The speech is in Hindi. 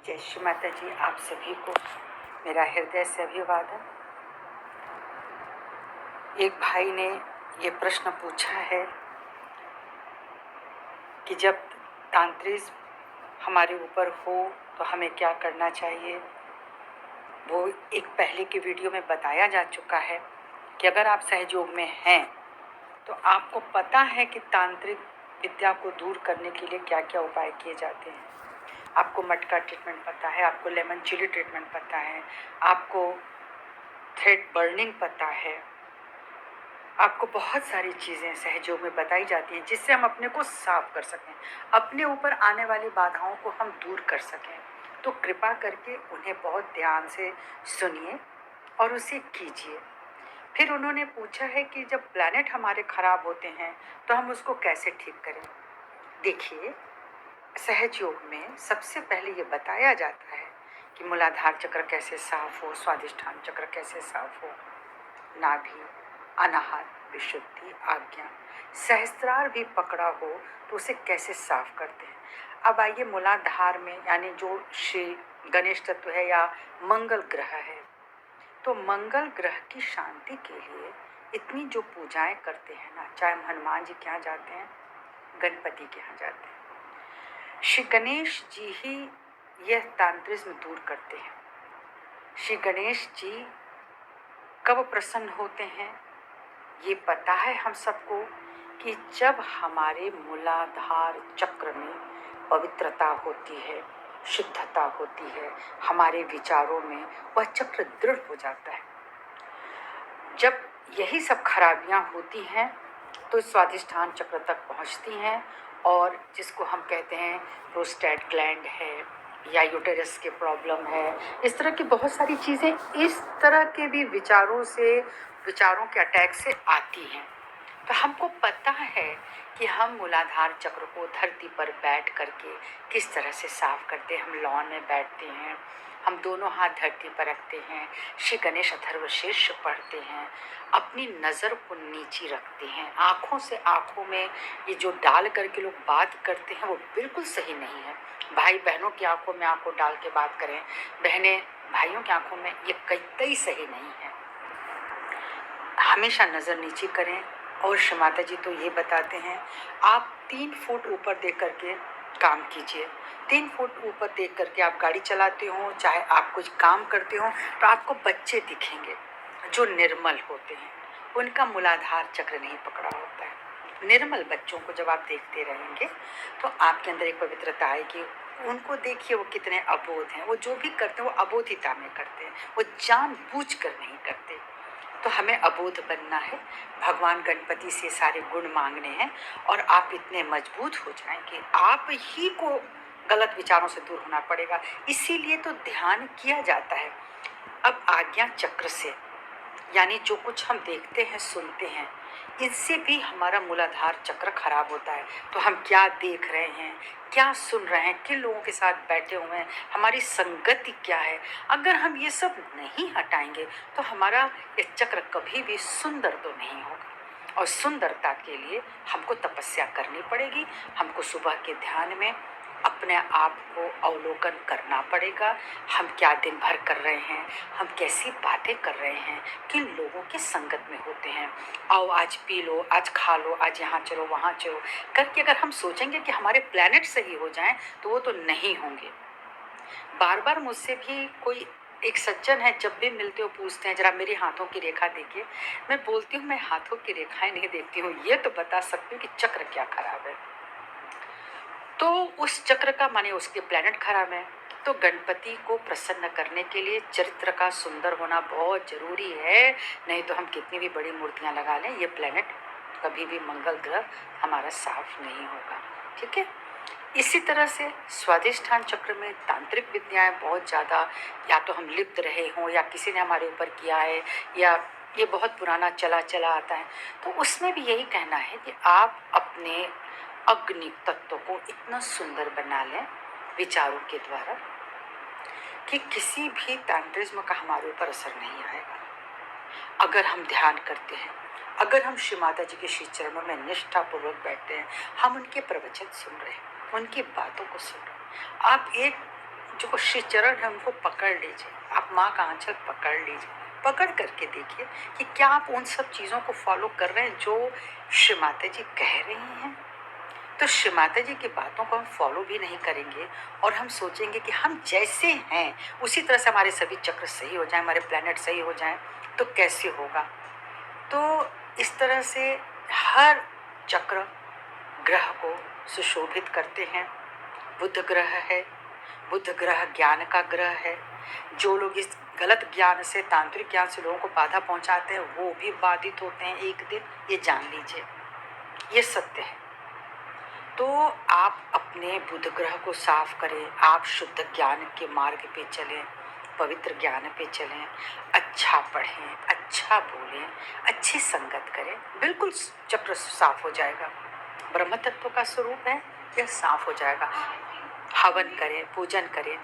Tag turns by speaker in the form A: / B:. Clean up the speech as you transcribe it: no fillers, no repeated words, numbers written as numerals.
A: जय श्री माता जी। आप सभी को मेरा हृदय से अभिवादन। एक भाई ने ये प्रश्न पूछा है कि जब तांत्रिक हमारे ऊपर हो तो हमें क्या करना चाहिए। वो एक पहले की वीडियो में बताया जा चुका है कि अगर आप सहयोग में हैं तो आपको पता है कि तांत्रिक विद्या को दूर करने के लिए क्या क्या उपाय किए जाते हैं। आपको मटका ट्रीटमेंट पता है, आपको लेमन चिली ट्रीटमेंट पता है, आपको थ्रेड बर्निंग पता है, आपको बहुत सारी चीज़ें सहयोग में बताई जाती हैं जिससे हम अपने को साफ कर सकें, अपने ऊपर आने वाली बाधाओं को हम दूर कर सकें। तो कृपा करके उन्हें बहुत ध्यान से सुनिए और उसे कीजिए। फिर उन्होंने पूछा है कि जब प्लैनेट हमारे खराब होते हैं तो हम उसको कैसे ठीक करें। देखिए, सहयोग में सबसे पहले ये बताया जाता है कि मूलाधार चक्र कैसे साफ हो, स्वादिष्ठान चक्र कैसे साफ हो, नाभि, अनाहत, विशुद्धि, आज्ञा, सहस्त्रार भी पकड़ा हो तो उसे कैसे साफ करते हैं। अब आइए मूलाधार में, यानी जो श्री गणेश तत्व है या मंगल ग्रह है, तो मंगल ग्रह की शांति के लिए इतनी जो पूजाएं करते हैं ना, चाहे हम हनुमान जी के यहाँ जाते हैं, गणपति के यहाँ जाते हैं, श्री गणेश जी ही यह तांत्रिज्म दूर करते हैं। श्री गणेश जी कब प्रसन्न होते हैं ये पता है हम सबको कि जब हमारे मूलाधार चक्र में पवित्रता होती है, शुद्धता होती है, हमारे विचारों में वह चक्र दृढ़ हो जाता है। जब यही सब खराबियां होती हैं तो स्वादिष्ठान चक्र तक पहुंचती हैं और जिसको हम कहते हैं प्रोस्टेट ग्लैंड है या यूटेरस के प्रॉब्लम है, इस तरह की बहुत सारी चीज़ें इस तरह के भी विचारों के अटैक से आती हैं। तो हमको पता है कि हम मूलाधार चक्र को धरती पर बैठ करके किस तरह से साफ करते हैं। हम लॉन में बैठते हैं, हम दोनों हाथ धरती पर रखते हैं, श्री गणेश अथर्वशीर्ष पढ़ते हैं, अपनी नज़र को नीची रखते हैं। आँखों से आँखों में ये जो डाल करके लोग बात करते हैं वो बिल्कुल सही नहीं है। भाई बहनों की आँखों में आँखों डाल के बात करें, बहनें भाइयों की आँखों में, ये कतई सही नहीं है। हमेशा नज़र नीची करें। और श्री माता जी तो ये बताते हैं, आप 3 फुट ऊपर देख करके काम कीजिए। 3 फुट ऊपर देख करके आप गाड़ी चलाते हो, चाहे आप कुछ काम करते हो, तो आपको बच्चे दिखेंगे जो निर्मल होते हैं, उनका मूलाधार चक्र नहीं पकड़ा होता है। निर्मल बच्चों को जब आप देखते रहेंगे तो आपके अंदर एक पवित्रता आएगी। उनको देखिए वो कितने अबोध हैं, वो जो भी करते हैं वो अबोधिता में करते हैं, वो जानबूझकर नहीं करते। तो हमें अबोध बनना है, भगवान गणपति से सारे गुण मांगने हैं और आप इतने मजबूत हो जाएं कि आप ही को गलत विचारों से दूर होना पड़ेगा। इसीलिए तो ध्यान किया जाता है। अब आज्ञा चक्र से, यानी जो कुछ हम देखते हैं सुनते हैं, इससे भी हमारा मूलाधार चक्र खराब होता है। तो हम क्या देख रहे हैं, क्या सुन रहे हैं, किन लोगों के साथ बैठे हुए हैं, हमारी संगति क्या है, अगर हम ये सब नहीं हटाएंगे तो हमारा ये चक्र कभी भी सुंदर तो नहीं होगा। और सुंदरता के लिए हमको तपस्या करनी पड़ेगी। हमको सुबह के ध्यान में अपने आप को अवलोकन करना पड़ेगा। हम क्या दिन भर कर रहे हैं, हम कैसी बातें कर रहे हैं, किन लोगों की संगत में होते हैं। आओ आज पी लो, आज खा लो, आज यहाँ चलो वहाँ चलो करके अगर हम सोचेंगे कि हमारे प्लैनेट सही हो जाएं तो वो तो नहीं होंगे। बार बार मुझसे भी कोई एक सज्जन है, जब भी मिलते हो पूछते हैं जरा मेरे हाथों की रेखा देखिए। मैं बोलती हूँ मैं हाथों की रेखाएं नहीं देखती हूँ, ये तो बता सकती हूँ कि चक्र क्या खराब है। तो उस चक्र का माने उसके प्लैनेट खराब है। तो गणपति को प्रसन्न करने के लिए चरित्र का सुंदर होना बहुत जरूरी है, नहीं तो हम कितनी भी बड़ी मूर्तियां लगा लें, ये प्लैनेट कभी भी मंगल ग्रह हमारा साफ नहीं होगा। ठीक है। इसी तरह से स्वादिष्ठान चक्र में तांत्रिक विद्याएं बहुत ज़्यादा, या तो हम लिप्त रहे हों या किसी ने हमारे ऊपर किया है, या ये बहुत पुराना चला आता है, तो उसमें भी यही कहना है कि आप अपने अग्नि तत्व को इतना सुंदर बना लें विचारों के द्वारा कि किसी भी तांत्रिज्म का हमारे ऊपर असर नहीं आएगा। अगर हम ध्यान करते हैं, अगर हम श्री माता जी के श्री चरणों में निष्ठापूर्वक बैठते हैं, हम उनके प्रवचन सुन रहे हैं, उनकी बातों को सुन रहे हैं। आप एक जो श्री चरण है उनको पकड़ लीजिए, आप माँ का आंचल पकड़ लीजिए, पकड़ करके देखिए कि क्या आप उन सब चीज़ों को फॉलो कर रहे हैं जो श्री माता जी कह रही हैं। तो श्री माता जी की बातों को हम फॉलो भी नहीं करेंगे और हम सोचेंगे कि हम जैसे हैं उसी तरह से हमारे सभी चक्र सही हो जाएं, हमारे प्लैनेट सही हो जाएं, तो कैसे होगा। तो इस तरह से हर चक्र ग्रह को सुशोभित करते हैं। बुध ग्रह है, बुध ग्रह ज्ञान का ग्रह है। जो लोग इस गलत ज्ञान से, तांत्रिक ज्ञान से लोगों को बाधा पहुंचाते हैं वो भी बाधित होते हैं एक दिन, ये जान लीजिए, ये सत्य है। तो आप अपने बुध ग्रह को साफ करें, आप शुद्ध ज्ञान के मार्ग पे चलें, पवित्र ज्ञान पे चलें, अच्छा पढ़ें, अच्छा बोलें, अच्छी संगत करें, बिल्कुल चक्र साफ हो जाएगा। ब्रह्म तत्व का स्वरूप है, यह साफ हो जाएगा। हवन करें, पूजन करें,